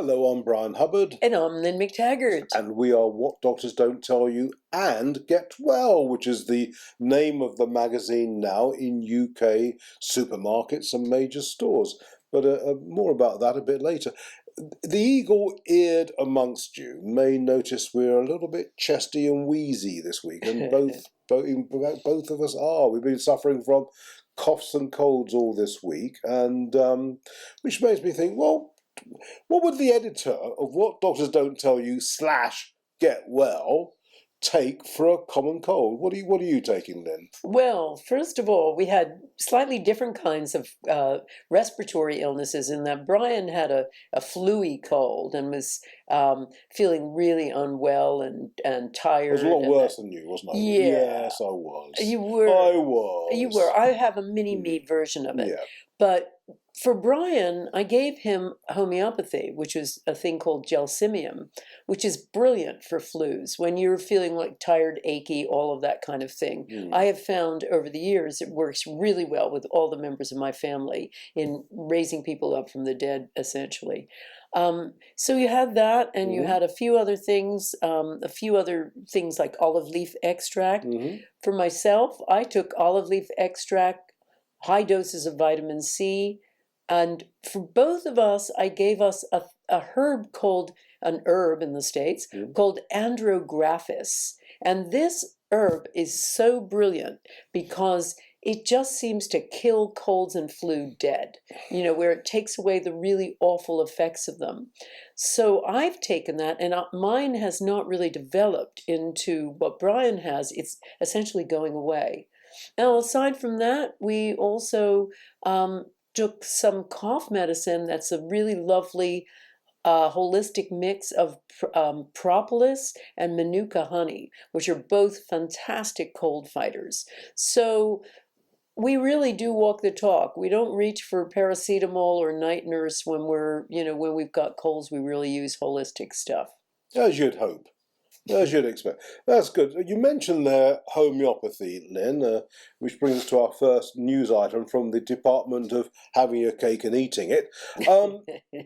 Hello, I'm Brian Hubbard. And I'm Lynne McTaggart. And we are What Doctors Don't Tell You and Get Well, which is the name of the magazine now in UK supermarkets and major stores. But more about that a bit later. The eagle-eared amongst you may notice we're a little bit chesty and wheezy this week, and both of us are. We've been suffering from coughs and colds all this week, and which makes me think, well, what would the editor of What Doctors Don't Tell You / Get Well take for a common cold? What are you taking, Lynn? Well, first of all, we had slightly different kinds of respiratory illnesses in that Brian had a flu-y cold and was feeling really unwell and tired. I was a lot worse than you, wasn't I? Yeah. Yes, I was. You were. I was. You were. I have a mini-me version of it. Yeah. But for Brian, I gave him homeopathy, which is a thing called gelsemium, which is brilliant for flus. When you're feeling like tired, achy, all of that kind of thing. I have found over the years it works really well with all the members of my family in raising people up from the dead, essentially. So you had that, and you had a few other things like olive leaf extract. For myself, I took olive leaf extract, high doses of vitamin C, and for both of us, I gave us a herb called, an herb in the States, called andrographis. And this herb is so brilliant because it just seems to kill colds and flu dead, where it takes away the really awful effects of them. So I've taken that, and mine has not really developed into what Brian has. It's essentially going away. Now, aside from that, we also took some cough medicine that's a really lovely holistic mix of propolis and manuka honey, which are both fantastic cold fighters. So we really do walk the talk. We don't reach for paracetamol or night nurse when when we've got colds. We really use holistic stuff. As you'd hope. As you'd expect. That's good. You mentioned there homeopathy, Lynn, which brings us to our first news item from the Department of Having Your Cake and Eating It.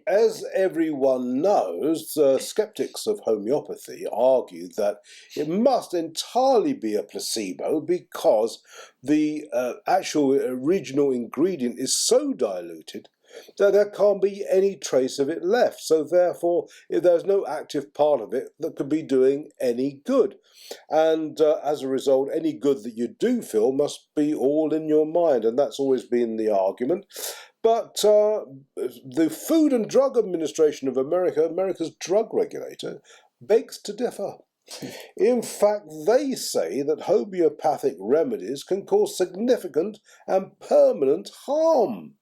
As everyone knows, skeptics of homeopathy argue that it must entirely be a placebo because the actual original ingredient is so diluted that there can't be any trace of it left. So therefore, if there's no active part of it that could be doing any good. And as a result, any good that you do feel must be all in your mind. And that's always been the argument. But the Food and Drug Administration of America, America's drug regulator, begs to differ. In fact, they say that homeopathic remedies can cause significant and permanent harm.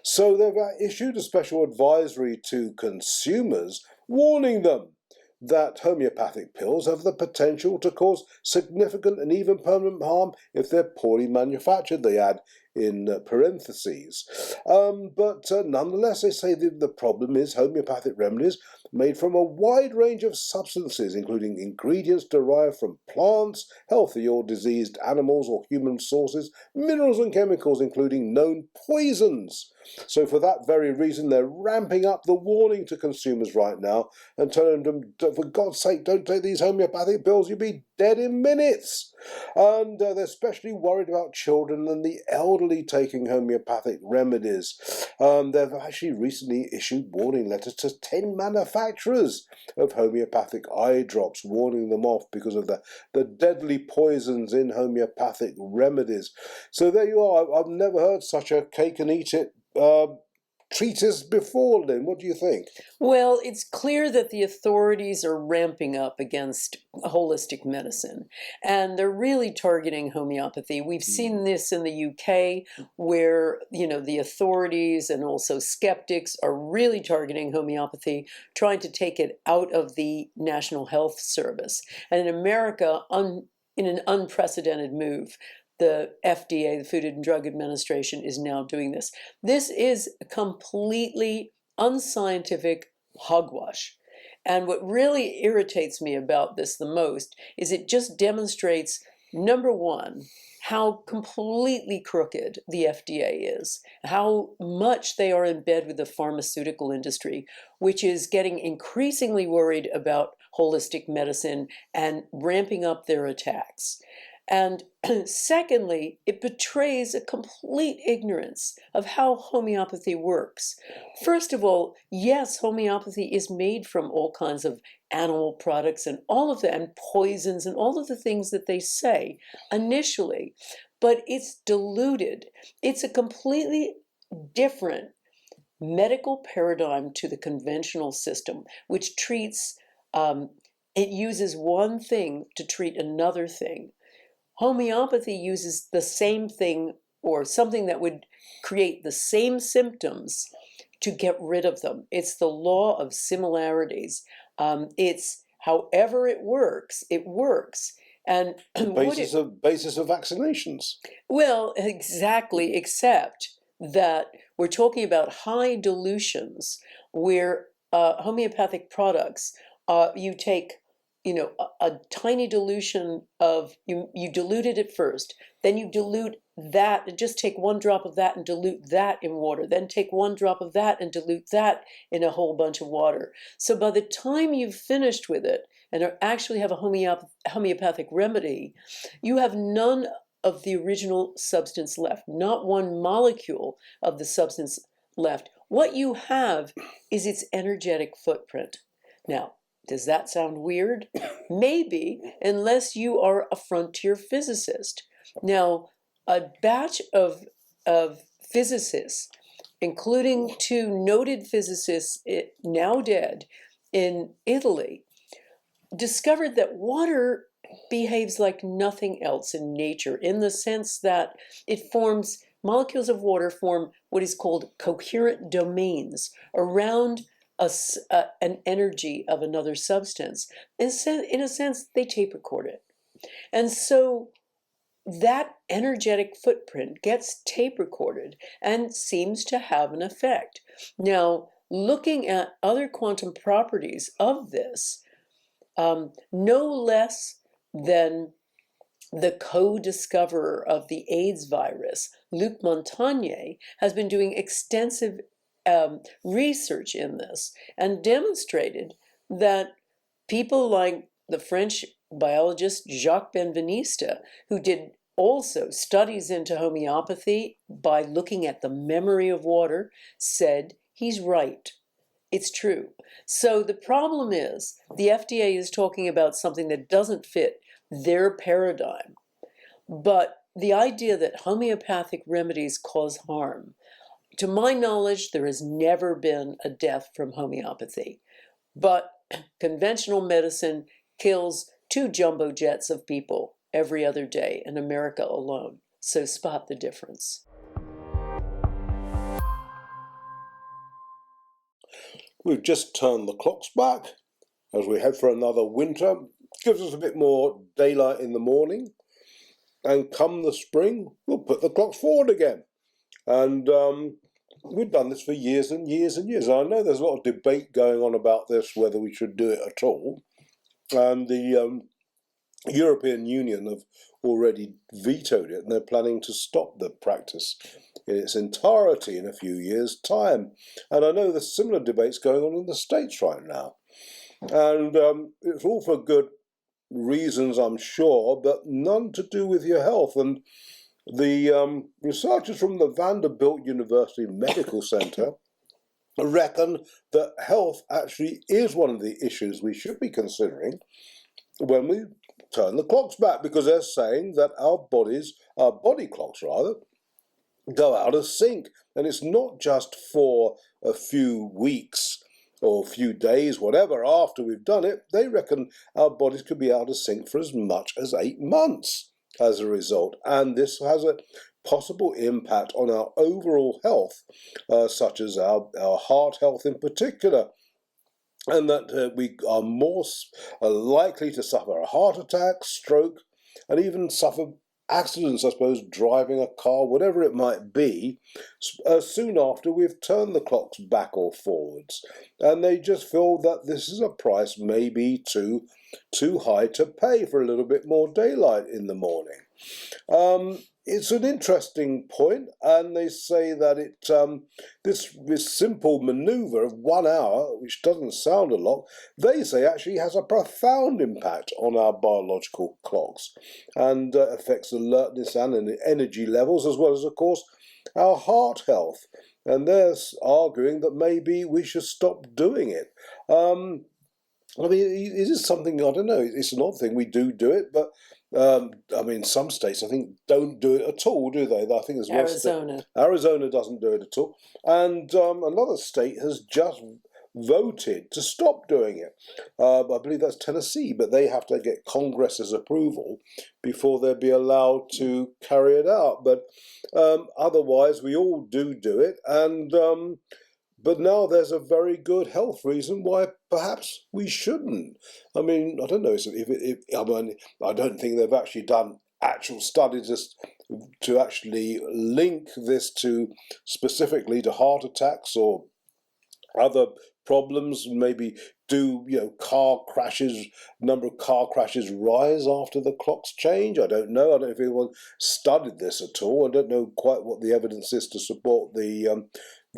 So they've issued a special advisory to consumers warning them that homeopathic pills have the potential to cause significant and even permanent harm if they're poorly manufactured, they add in parentheses. But nonetheless, they say that the problem is homeopathic remedies made from a wide range of substances, including ingredients derived from plants, healthy or diseased animals or human sources, minerals and chemicals, including known poisons. So for that very reason, they're ramping up the warning to consumers right now and telling them, for God's sake, don't take these homeopathic pills, you'll be dead in minutes. And they're especially worried about children and the elderly taking homeopathic remedies. They've actually recently issued warning letters to 10 manufacturers of homeopathic eye drops, warning them off because of the deadly poisons in homeopathic remedies. So there you are. I've never heard such a cake and eat it treatise before, Lynn. What do you think? Well, it's clear that the authorities are ramping up against holistic medicine, and they're really targeting homeopathy. We've seen this in the UK, where the authorities and also skeptics are really targeting homeopathy, trying to take it out of the National Health Service. And in America, in an unprecedented move, the FDA, the Food and Drug Administration, is now doing this. This is a completely unscientific hogwash. And what really irritates me about this the most is it just demonstrates Number one, how completely crooked the FDA is, how much they are in bed with the pharmaceutical industry, which is getting increasingly worried about holistic medicine and ramping up their attacks. And secondly, it betrays a complete ignorance of how homeopathy works. First of all, yes, homeopathy is made from all kinds of animal products and all of that, and poisons and all of the things that they say initially, but it's diluted. It's a completely different medical paradigm to the conventional system, which treats, it uses one thing to treat another thing. Homeopathy uses the same thing or something that would create the same symptoms to get rid of them. It's the law of similarities. It's however it works, it works. And basis of vaccinations. Well, exactly, except that we're talking about high dilutions where homeopathic products, you take a tiny dilution of, you diluted it first, then you dilute that and just take one drop of that and dilute that in water, then take one drop of that and dilute that in a whole bunch of water. So by the time you've finished with it and actually have a homeopathic remedy, you have none of the original substance left, not one molecule of the substance left. What you have is its energetic footprint. Now, does that sound weird? Maybe, unless you are a frontier physicist. Now, a batch of physicists, including two noted physicists now dead in Italy, discovered that water behaves like nothing else in nature, in the sense that molecules of water form what is called coherent domains around an energy of another substance. In a sense, they tape record it. And so that energetic footprint gets tape recorded and seems to have an effect. Now, looking at other quantum properties of this, no less than the co-discoverer of the AIDS virus, Luc Montagnier, has been doing extensive research in this and demonstrated that people like the French biologist Jacques Benveniste, who did also studies into homeopathy by looking at the memory of water, said he's right. It's true. So the problem is the FDA is talking about something that doesn't fit their paradigm. But the idea that homeopathic remedies cause harm, to my knowledge, there has never been a death from homeopathy. But conventional medicine kills 2 jumbo jets of people every other day in America alone. So spot the difference. We've just turned the clocks back as we head for another winter. Gives us a bit more daylight in the morning. And come the spring, we'll put the clocks forward again. And we've done this for years and years and years. I know there's a lot of debate going on about this, whether we should do it at all. And the European Union have already vetoed it, and they're planning to stop the practice in its entirety in a few years' time. And I know there's similar debates going on in the States right now. And it's all for good reasons, I'm sure, but none to do with your health. And the researchers from the Vanderbilt University Medical Center reckon that health actually is one of the issues we should be considering when we turn the clocks back, because they're saying that our body clocks rather, go out of sync. And it's not just for a few weeks or a few days, whatever, after we've done it. They reckon our bodies could be out of sync for as much as 8 months as a result. And this has a possible impact on our overall health, such as our heart health in particular. And that we are more likely to suffer a heart attack, stroke, and even suffer accidents, I suppose, driving a car, whatever it might be, soon after we've turned the clocks back or forwards. And they just feel that this is a price maybe to too high to pay for a little bit more daylight in the morning. It's an interesting point, and they say that this simple manoeuvre of 1 hour, which doesn't sound a lot, they say actually has a profound impact on our biological clocks and affects alertness and energy levels, as well as, of course, our heart health. And they're arguing that maybe we should stop doing it. I mean, is this something, I don't know, it's an odd thing, we do it, but I mean, some states, I think, don't do it at all, do they? I think there's one Arizona. Arizona doesn't do it at all. And another state has just voted to stop doing it. I believe that's Tennessee, but they have to get Congress's approval before they'll be allowed to carry it out. But otherwise, we all do it. And but now there's a very good health reason why perhaps we shouldn't. I mean, I don't know I don't think they've actually done actual studies to actually link this to specifically to heart attacks or other problems. Maybe car crashes, number of car crashes rise after the clocks change? I don't know. I don't know if anyone studied this at all. I don't know quite what the evidence is to support the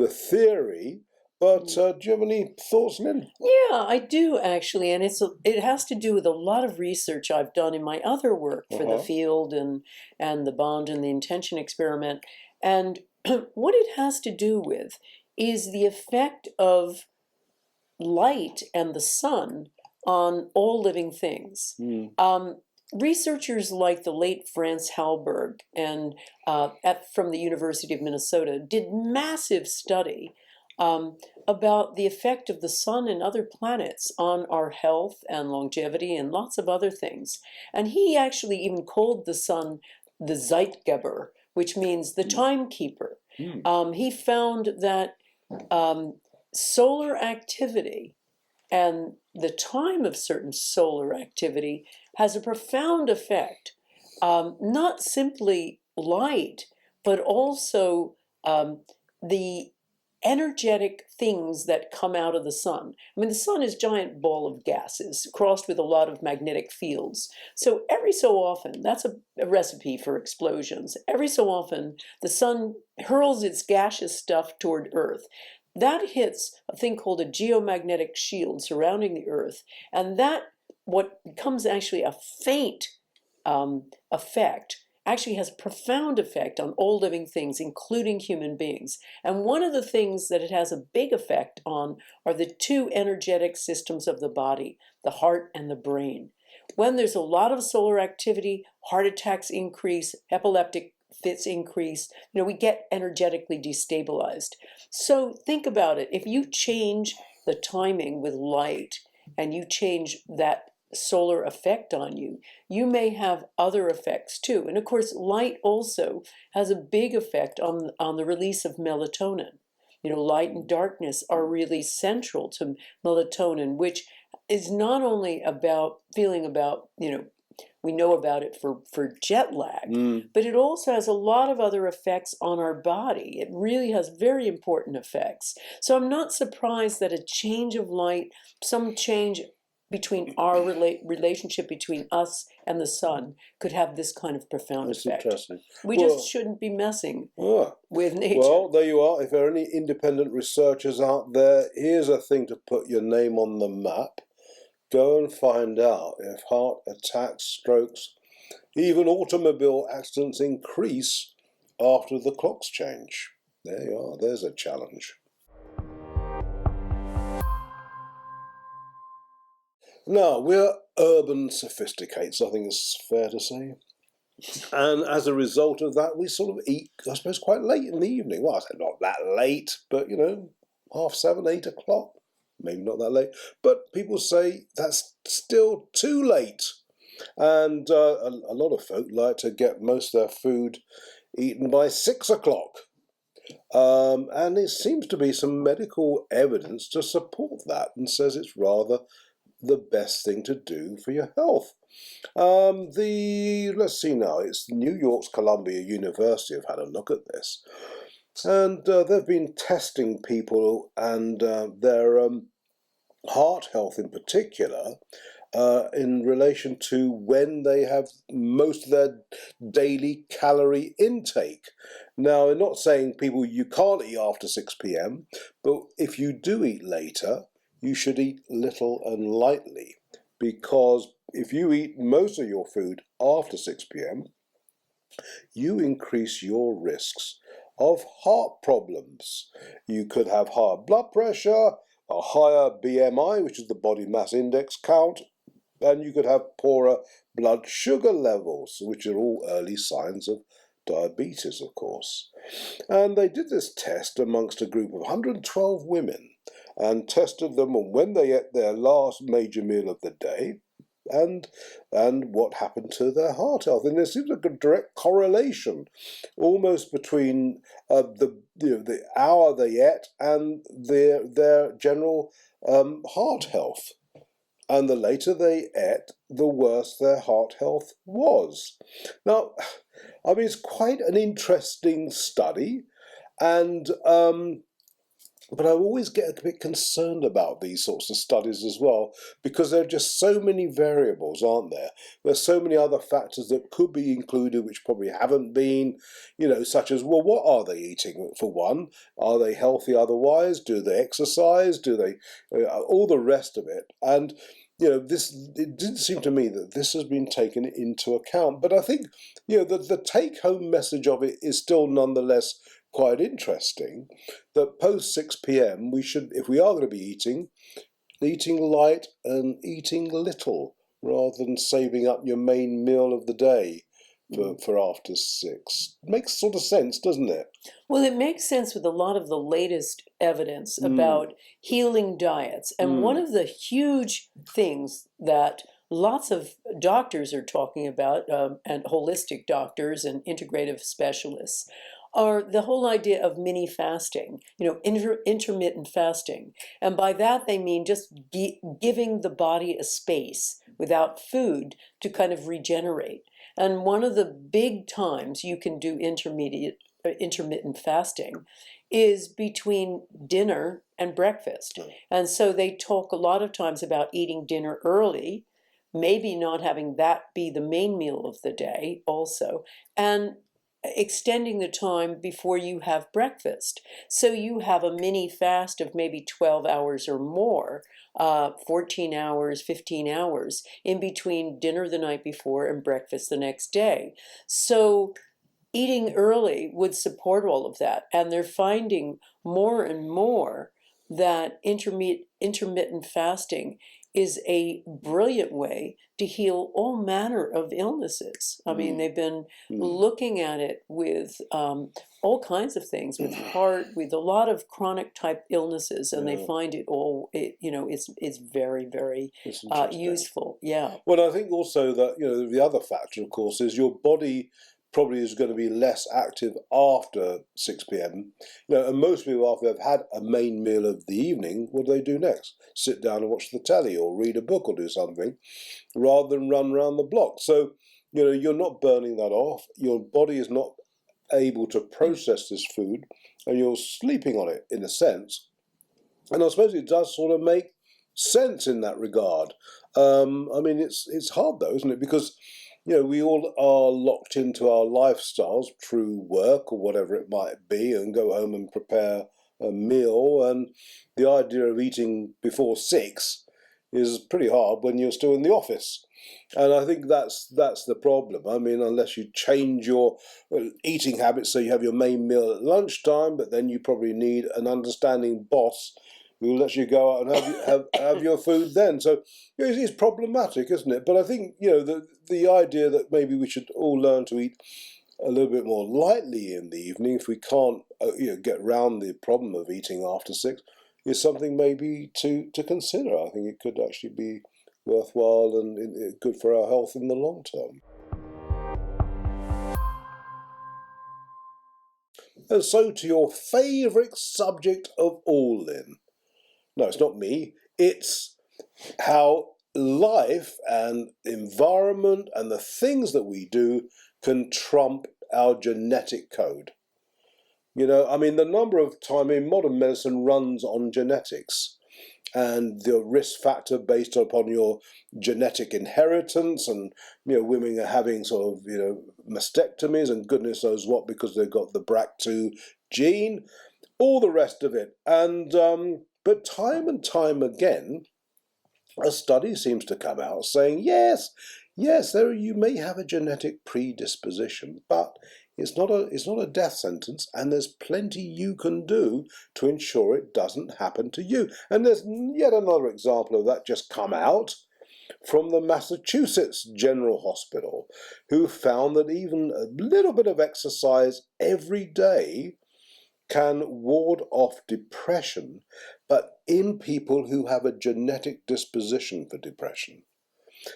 theory. But do you have any thoughts, Lynn? Yeah, I do actually, and it has to do with a lot of research I've done in my other work for the field and the bond and the intention experiment. And what it has to do with is the effect of light and the sun on all living things. Researchers like the late Franz Halberg and from the University of Minnesota did massive study about the effect of the sun and other planets on our health and longevity and lots of other things. And he actually even called the sun the Zeitgeber, which means the timekeeper. He found that solar activity and the time of certain solar activity has a profound effect, not simply light, but also the energetic things that come out of the sun. I mean, the sun is a giant ball of gases crossed with a lot of magnetic fields. So every so often, that's a recipe for explosions. Every so often, the sun hurls its gaseous stuff toward Earth. That hits a thing called a geomagnetic shield surrounding the Earth, and that, what becomes actually a faint effect, actually has a profound effect on all living things, including human beings. And one of the things that it has a big effect on are the two energetic systems of the body, the heart and the brain. When there's a lot of solar activity, heart attacks increase, epileptic fits increase, we get energetically destabilized. So think about it. If you change the timing with light and you change that solar effect on you, you may have other effects too. And of course, light also has a big effect on the release of melatonin. Light and darkness are really central to melatonin, which is not only about feeling about, we know about it for jet lag, but it also has a lot of other effects on our body. It really has very important effects. So I'm not surprised that a change of light, some change between our relationship between us and the sun could have this kind of profound effect. Interesting. We just shouldn't be messing with nature. Well, there you are. If there are any independent researchers out there, here's a thing to put your name on the map. Go and find out if heart attacks, strokes, even automobile accidents increase after the clocks change. There you are. There's a challenge. Now, we're urban sophisticates, I think it's fair to say. And as a result of that, we sort of eat, I suppose, quite late in the evening. Well, I say not that late, but, 7:30, 8 o'clock. Maybe not that late. But people say that's still too late. And a lot of folk like to get most of their food eaten by 6 o'clock. And there seems to be some medical evidence to support that and says it's rather the best thing to do for your health. Let's see now, it's New York's Columbia University have had a look at this. And they've been testing people and their heart health in particular in relation to when they have most of their daily calorie intake. Now, I'm not saying people you can't eat after 6 p.m, but if you do eat later, you should eat little and lightly, because if you eat most of your food after 6 p.m, you increase your risks of heart problems. You could have higher blood pressure, a higher BMI, which is the body mass index count, and you could have poorer blood sugar levels, which are all early signs of diabetes, of course. And they did this test amongst a group of 112 women and tested them on when they ate their last major meal of the day and what happened to their heart health. And there seems like a direct correlation almost between the hour they ate and their general heart health. And the later they ate, the worse their heart health was. Now, I mean, it's quite an interesting study, and but I always get a bit concerned about these sorts of studies as well, because there are just so many variables, aren't there? There's so many other factors that could be included which probably haven't been, such as, well, what are they eating, for one? Are they healthy otherwise? Do they exercise? Do they, all the rest of it? And, it didn't seem to me that this has been taken into account. But I think, the take-home message of it is still nonetheless quite interesting, that post 6 p.m. we should, if we are going to be eating light and eating little, rather than saving up your main meal of the day for after 6. Makes sort of sense, doesn't it? Well, it makes sense with a lot of the latest evidence about healing diets. And one of the huge things that lots of doctors are talking about, and holistic doctors and integrative specialists, are the whole idea of mini fasting, intermittent fasting. And by that they mean just giving the body a space without food to kind of regenerate. And one of the big times you can do intermittent fasting is between dinner and breakfast. And so they talk a lot of times about eating dinner early, maybe not having that be the main meal of the day also, and extending the time before you have breakfast. So you have a mini fast of maybe 12 hours or more, 14 hours, 15 hours in between dinner the night before and breakfast the next day. So eating early would support all of that. And they're finding more and more that intermittent fasting is a brilliant way to heal all manner of illnesses. I mean, they've been looking at it with all kinds of things, with heart, with a lot of chronic type illnesses, and they find it all, it's very, very useful. Yeah. Well, I think also that, the other factor, of course, is your body probably is going to be less active after 6 p.m. And most people, after they've had a main meal of the evening, what do they do next? Sit down and watch the telly or read a book or do something, rather than run around the block. So, you're not burning that off. Your body is not able to process this food, and you're sleeping on it in a sense. And I suppose it does sort of make sense in that regard. I mean, it's hard though, isn't it? Because we all are locked into our lifestyles through work or whatever it might be, and go home and prepare a meal. And the idea of eating before 6 is pretty hard when you're still in the office. And I think that's the problem. I mean, unless you change your eating habits so you have your main meal at lunchtime, but then you probably need an understanding boss who lets you go out and have your food then. So it's problematic, isn't it? But I think, the idea that maybe we should all learn to eat a little bit more lightly in the evening, if we can't get round the problem of eating after 6, is something maybe to consider. I think it could actually be worthwhile and good for our health in the long term. And so to your favourite subject of all, Lynn. No, it's not me. It's how life and environment and the things that we do can trump our genetic code. I mean, the number of time in modern medicine runs on genetics. and the risk factor based upon your genetic inheritance, and women are having sort of mastectomies and goodness knows what because they've got the BRCA2 gene, all the rest of it. And but time and time again, a study seems to come out saying yes, there you may have a genetic predisposition, but it's not a death sentence, and there's plenty you can do to ensure it doesn't happen to you. And there's yet another example of that just come out from the Massachusetts General Hospital, who found that even a little bit of exercise every day can ward off depression, but in people who have a genetic disposition for depression.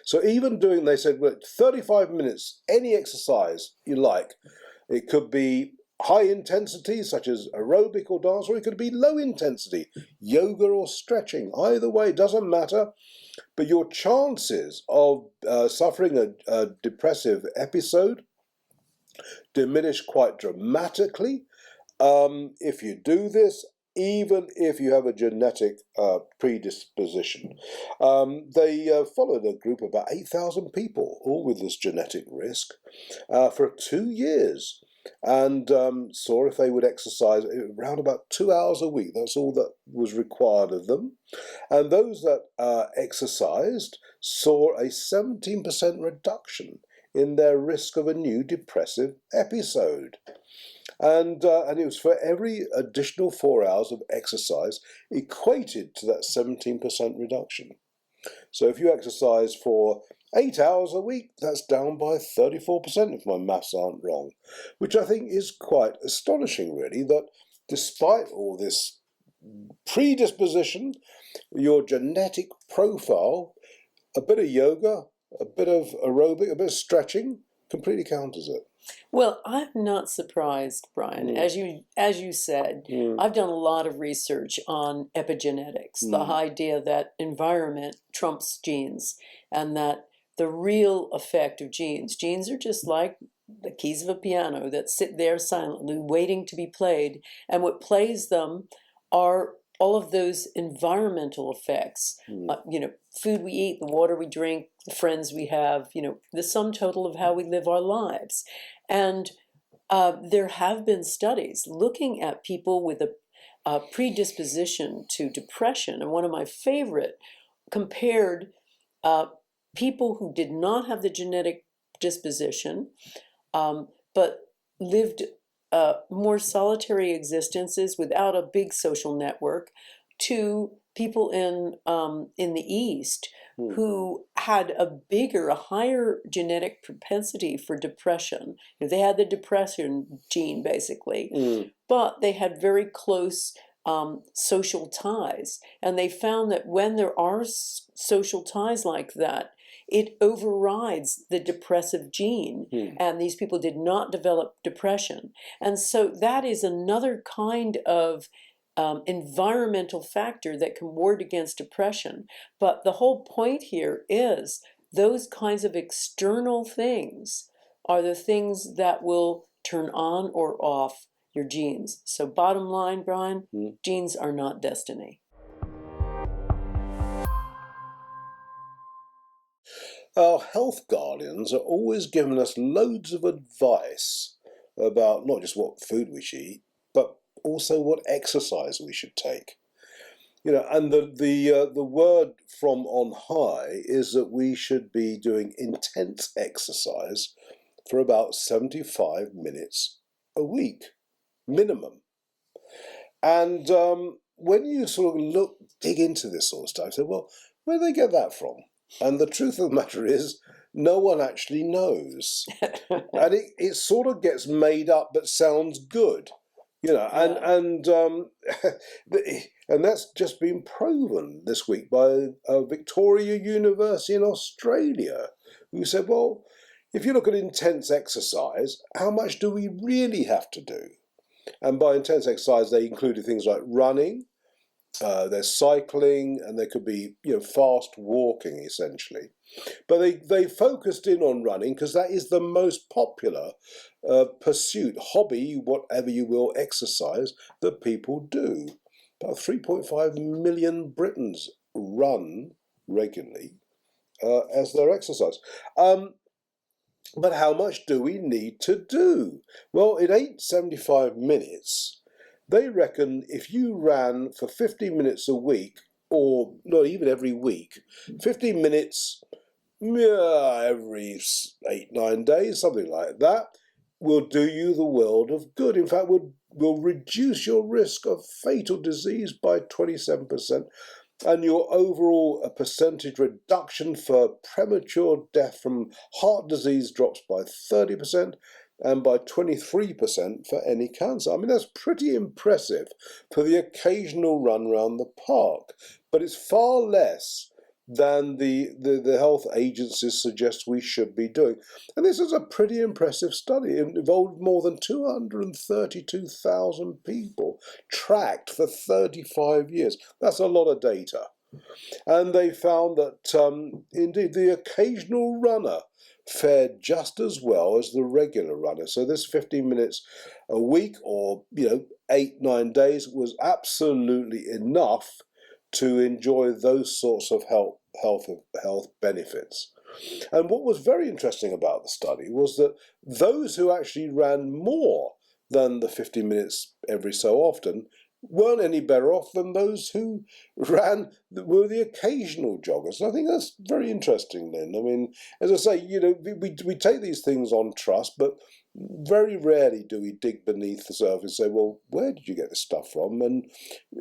So even doing, they said, 35 minutes, any exercise you like. It could be high intensity, such as aerobic or dance, or it could be low intensity, yoga or stretching. Either way, doesn't matter. But your chances of suffering a depressive episode diminish quite dramatically if you do this, even if you have a genetic predisposition. They followed a group of about 8,000 people, all with this genetic risk, for 2 years, and saw if they would exercise around about 2 hours a week. That's all that was required of them. And those that exercised saw a 17% reduction in their risk of a new depressive episode. And it was for every additional 4 hours of exercise equated to that 17% reduction. So if you exercise for 8 hours a week, that's down by 34%, if my maths aren't wrong, which I think is quite astonishing, really, that despite all this predisposition, your genetic profile, a bit of yoga, a bit of aerobic, a bit of stretching, completely counters it. Well, I'm not surprised, Bryan. As you said, I've done a lot of research on epigenetics, the idea that environment trumps genes, and that the real effect of genes are just like the keys of a piano that sit there silently waiting to be played, and what plays them are all of those environmental effects, food we eat, the water we drink, the friends we have, the sum total of how we live our lives. And there have been studies looking at people with a predisposition to depression. And one of my favorite compared people who did not have the genetic disposition, but lived more solitary existences without a big social network, to people in the East who had a higher genetic propensity for depression. They had the depression gene, basically, but they had very close social ties. And they found that when there are social ties like that, it overrides the depressive gene, and these people did not develop depression. And so that is another kind of environmental factor that can ward against depression. But the whole point here is those kinds of external things are the things that will turn on or off your genes. So bottom line, Bryan, genes are not destiny. Our health guardians are always giving us loads of advice about not just what food we should eat, but also what exercise we should take. And the word from on high is that we should be doing intense exercise for about 75 minutes a week, minimum. And when you sort of dig into this sort of stuff, you say, well, where do they get that from? And the truth of the matter is, no one actually knows. And it sort of gets made up but sounds good. And that's just been proven this week by Victoria University in Australia, who said, well, if you look at intense exercise, how much do we really have to do? And by intense exercise, they included things like running, there's cycling, and there could be fast walking, essentially. But they focused in on running because that is the most popular pursuit, hobby, whatever you will, exercise that people do. about 3.5 million Britons run regularly as their exercise. But how much do we need to do? Well, in 875 minutes, they reckon if you ran for 50 minutes a week, or not even every week, 50 minutes every 8-9 days, something like that, will do you the world of good. In fact, will reduce your risk of fatal disease by 27%, and your overall percentage reduction for premature death from heart disease drops by 30%, and by 23% for any cancer. I mean, that's pretty impressive for the occasional run around the park, but it's far less than the health agencies suggest we should be doing. And this is a pretty impressive study. It involved more than 232,000 people tracked for 35 years. That's a lot of data. And they found that, indeed, the occasional runner fared just as well as the regular runner. So this 15 minutes a week, or 8-9 days, was absolutely enough to enjoy those sorts of health benefits. And what was very interesting about the study was that those who actually ran more than the 50 minutes every so often weren't any better off than those who were the occasional joggers. And I think that's very interesting, Lynn. I mean, as I say, we take these things on trust, but very rarely do we dig beneath the surface and say, well, where did you get this stuff from? And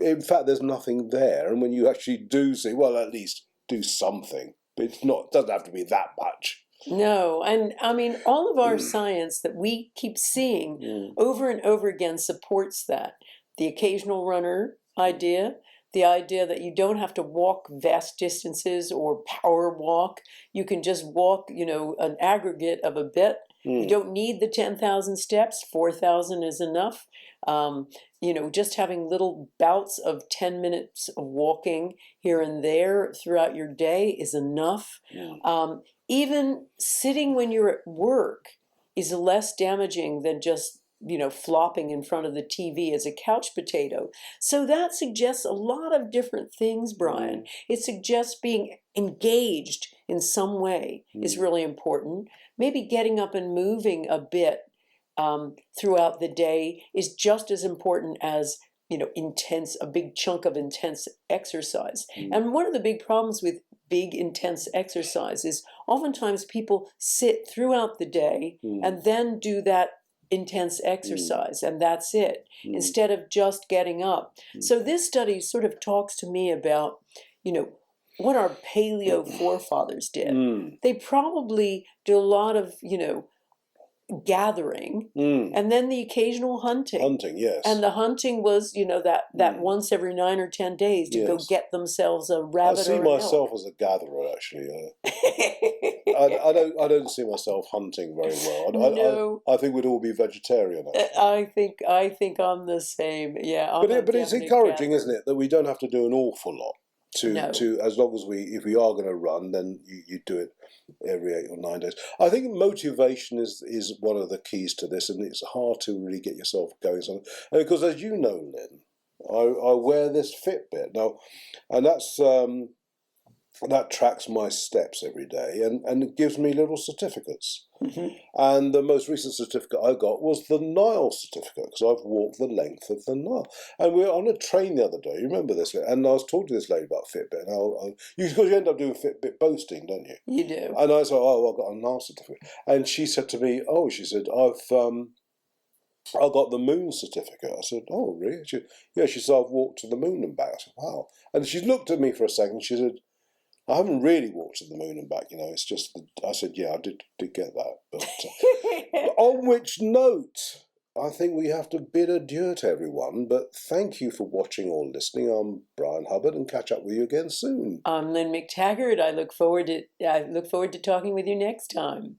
in fact, there's nothing there. And when you actually do see, well, at least do something. But it doesn't have to be that much. No, and I mean, all of our science that we keep seeing over and over again supports that. The occasional runner idea, the idea that you don't have to walk vast distances or power walk. You can just walk, an aggregate of a bit. You don't need the 10,000 steps. 4,000 is enough. Just having little bouts of 10 minutes of walking here and there throughout your day is enough. Even sitting when you're at work is less damaging than just flopping in front of the TV as a couch potato. So that suggests a lot of different things, Brian. It suggests being engaged in some way is really important. Maybe getting up and moving a bit throughout the day is just as important as a big chunk of intense exercise. And one of the big problems with big intense exercise is oftentimes people sit throughout the day and then do that intense exercise, and that's it, instead of just getting up. So this study sort of talks to me about, what our paleo forefathers did. They probably did a lot of, gathering, and then the occasional hunting. Hunting, yes. And the hunting was, that once every 9 or 10 days to go get themselves a rabbit. I see myself as a gatherer, actually. I don't see myself hunting very well. No. I think we'd all be vegetarian. I think I'm the same. Yeah. But it's encouraging, isn't it, that we don't have to do an awful lot to as long as if we are going to run, then you do it every 8 or 9 days. I think motivation is one of the keys to this, and it's hard to really get yourself going. And because, as you know, Lynn, I wear this Fitbit now, and that tracks my steps every day, and it gives me little certificates. And the most recent certificate I got was the Nile certificate, because I've walked the length of the Nile. And we were on a train the other day, you remember this? And I was talking to this lady about Fitbit, and because you end up doing Fitbit boasting, don't you? You do. And I said, I've got a Nile certificate. And she said to me, I got the moon certificate. I said, oh, really? She said, I've walked to the moon and back. I said, wow. And she looked at me for a second, she said, I haven't really walked to the moon and back, it's just, I said, yeah, I did get that. But on which note, I think we have to bid adieu to everyone, but thank you for watching or listening. I'm Bryan Hubbard, and catch up with you again soon. I'm Lynne McTaggart. I look forward to talking with you next time.